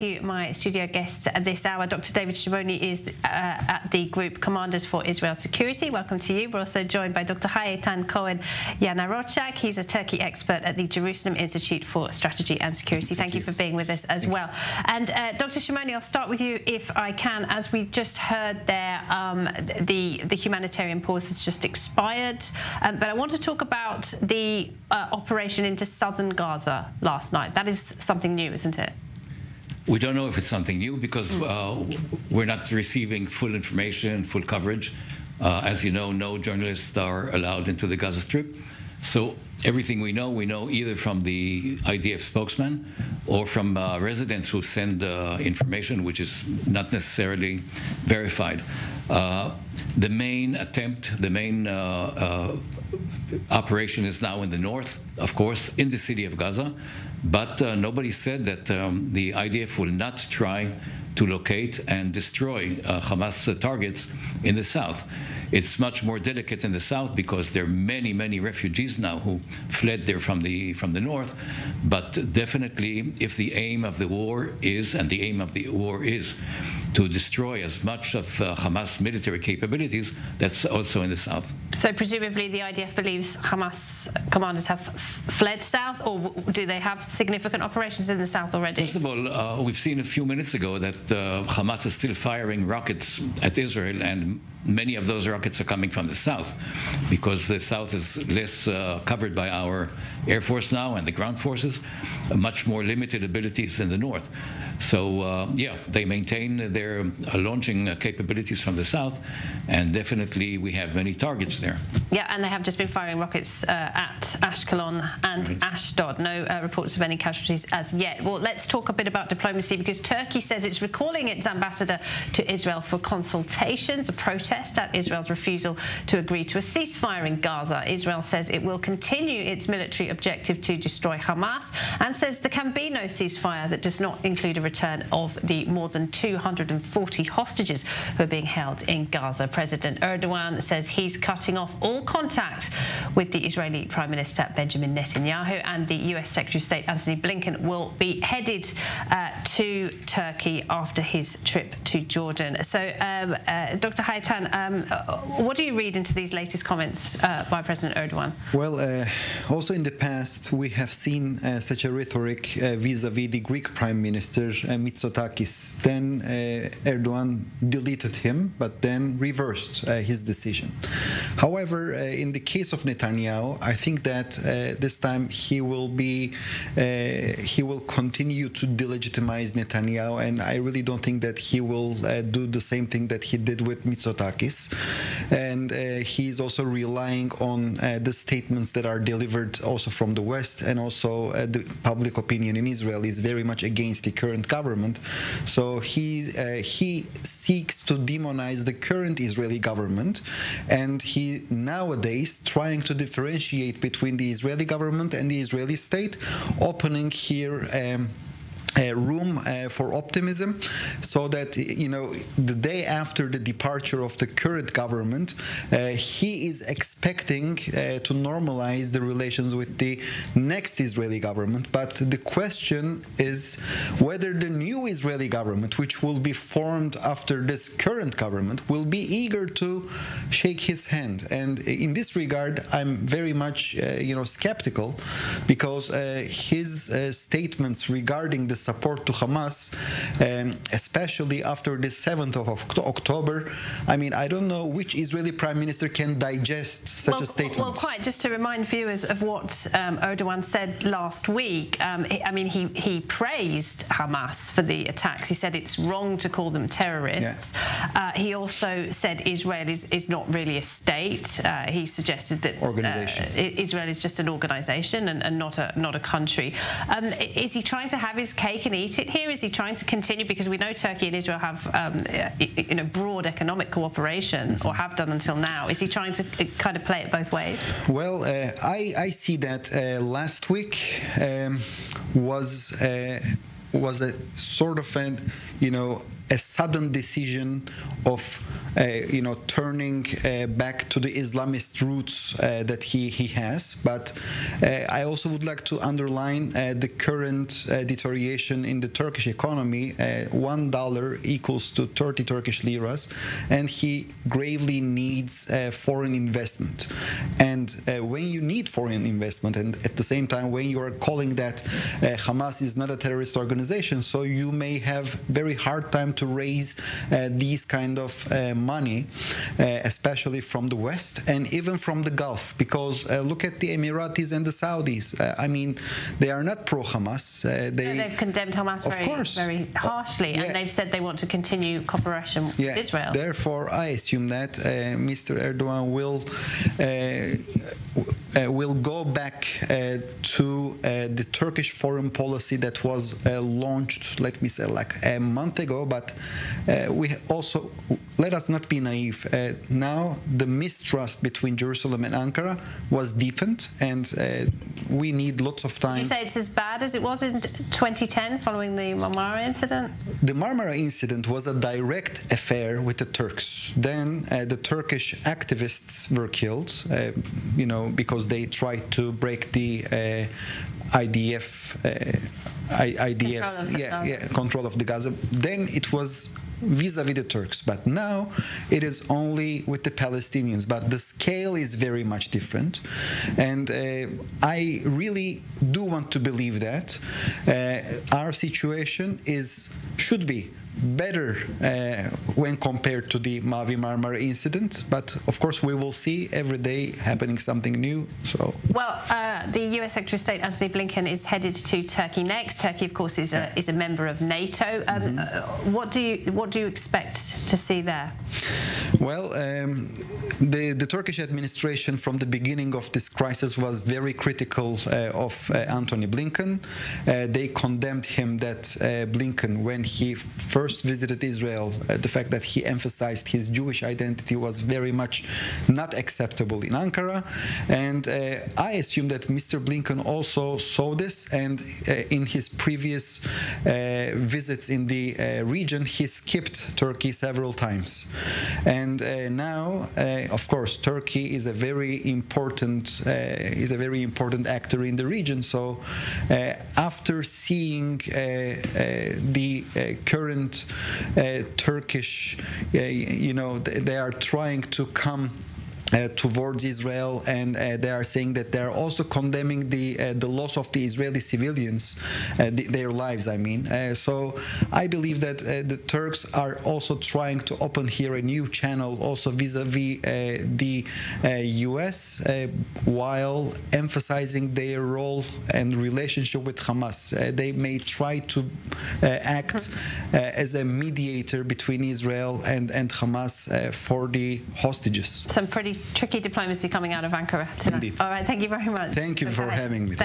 My studio guests this hour. Dr. David Shimoni is at the Group Commanders for Israel Security. Welcome to you. We're also joined by Dr. Hayetan Cohen Yanarochak. He's a Turkey expert at the Jerusalem Institute for Strategy and Security. Thank you for being with us as well. And Dr. Shimoni, I'll start with you if I can. As we just heard there, the humanitarian pause has just expired. But I want to talk about the operation into southern Gaza last night. That is something new, isn't it? We don't know if it's something new because we're not receiving full information, full coverage. As you know, no journalists are allowed into the Gaza Strip. So everything we know either from the IDF spokesman or from residents who send information which is not necessarily verified. The main attempt, the main operation is now in the north, of course, in the city of Gaza. But nobody said that the IDF will not try to locate and destroy Hamas targets in the south. It's much more delicate in the south because there are many, many refugees now who fled there from the north. But definitely, if the aim of the war is, and the aim of the war is, to destroy as much of Hamas military capabilities, that's also in the south. So presumably the IDF believes Hamas commanders have fled south, or do they have significant operations in the south already? First of all, we've seen a few minutes ago that Hamas is still firing rockets at Israel, and many of those rockets are coming from the south because the south is less covered by our Air Force now and the ground forces, much more limited abilities in the north. So, yeah, they maintain their launching capabilities from the south, and definitely we have many targets there. Yeah, and they have just been firing rockets at Ashkelon and Ashdod. No reports of any casualties as yet. Well, let's talk a bit about diplomacy, because Turkey says it's recalling its ambassador to Israel for consultations, a protest at Israel's refusal to agree to a ceasefire in Gaza. Israel says it will continue its military objective to destroy Hamas, and says there can be no ceasefire that does not include a return of the more than 240 hostages who are being held in Gaza. President Erdogan says he's cutting off all contact with the Israeli Prime Minister Benjamin Netanyahu, and the US Secretary of State Antony Blinken will be headed to Turkey after his trip to Jordan. So, Dr. Hayetan, what do you read into these latest comments by President Erdogan? Well, also in the past we have seen such a rhetoric vis-a-vis the Greek Prime Minister Mitsotakis. Then Erdogan deleted him, but then reversed his decision. However, in the case of Netanyahu, I think that this time he will continue to delegitimize Netanyahu, and I really don't think that he will do the same thing that he did with Mitsotakis. And he's also relying on the statements that are delivered also from the West, and also the public opinion in Israel is very much against the current government. So he seeks to demonize the current Israeli government, and he nowadays trying to differentiate between the Israeli government and the Israeli state, opening here room for optimism, so that, you know, the day after the departure of the current government, he is expecting to normalize the relations with the next Israeli government. But the question is whether the new Israeli government, which will be formed after this current government, will be eager to shake his hand. And in this regard, I'm very much skeptical, because his statements regarding the support to Hamas, especially after the 7th of October, I mean, I don't know which Israeli Prime Minister can digest such a statement. Well, quite just to remind viewers of what Erdogan said last week. I mean, he praised Hamas for the attacks. He said it's wrong to call them terrorists. Yeah. He also said Israel is not really a state. He suggested that Israel is just an organization and not a country. Is he trying to have his cake and eat it here? Is he trying to continue, because we know Turkey and Israel have broad economic cooperation, or have done until now? Is he trying to kind of play it both ways? Well, I see that last week was a sort of a sudden decision of turning back to the Islamist roots that he has. But I also would like to underline the current deterioration in the Turkish economy. $1 equals to 30 Turkish liras, and he gravely needs foreign investment. And when you need foreign investment, and at the same time when you are calling that Hamas is not a terrorist organization, so you may have very hard time to raise these kind of money, especially from the West and even from the Gulf, because look at the Emiratis and the Saudis. I mean, they are not pro-Hamas. They've condemned Hamas very harshly, and they've said they want to continue cooperation with Israel. Therefore, I assume that Mr. Erdogan will go back to the Turkish foreign policy that was launched, let me say, like a month ago. But we also, let us not be naive. Now the mistrust between Jerusalem and Ankara was deepened, and we need lots of time. Would you say it's as bad as it was in 2010 following the Marmara incident? The Marmara incident was a direct affair with the Turks. Then the Turkish activists were killed, because they tried to break the control of the Gaza. Then it was vis-a-vis the Turks, but now it is only with the Palestinians. But the scale is very much different, and I really do want to believe that our situation should be better when compared to the Mavi Marmara incident, but of course we will see every day happening something new. So the US Secretary of State Antony Blinken is headed to Turkey next. Turkey, of course, is a member of NATO. What do you expect to see there? Well, the Turkish administration from the beginning of this crisis was very critical of Antony Blinken. They condemned him, that Blinken, when he first visited Israel, the fact that he emphasized his Jewish identity was very much not acceptable in Ankara. And I assume that Mr. Blinken also saw this, and in his previous visits in the region, he skipped Turkey several times. And now, of course, Turkey is a very important actor in the region. So after seeing the current Turkish, they are trying to come towards Israel, and they are saying that they are also condemning the loss of the Israeli civilians, their lives, I mean. So I believe that the Turks are also trying to open here a new channel also vis-a-vis the US, while emphasizing their role and relationship with Hamas. They may try to act as a mediator between Israel and Hamas for the hostages. Some pretty tricky diplomacy coming out of Ankara tonight. Indeed. All right, thank you very much. Thank you for having me.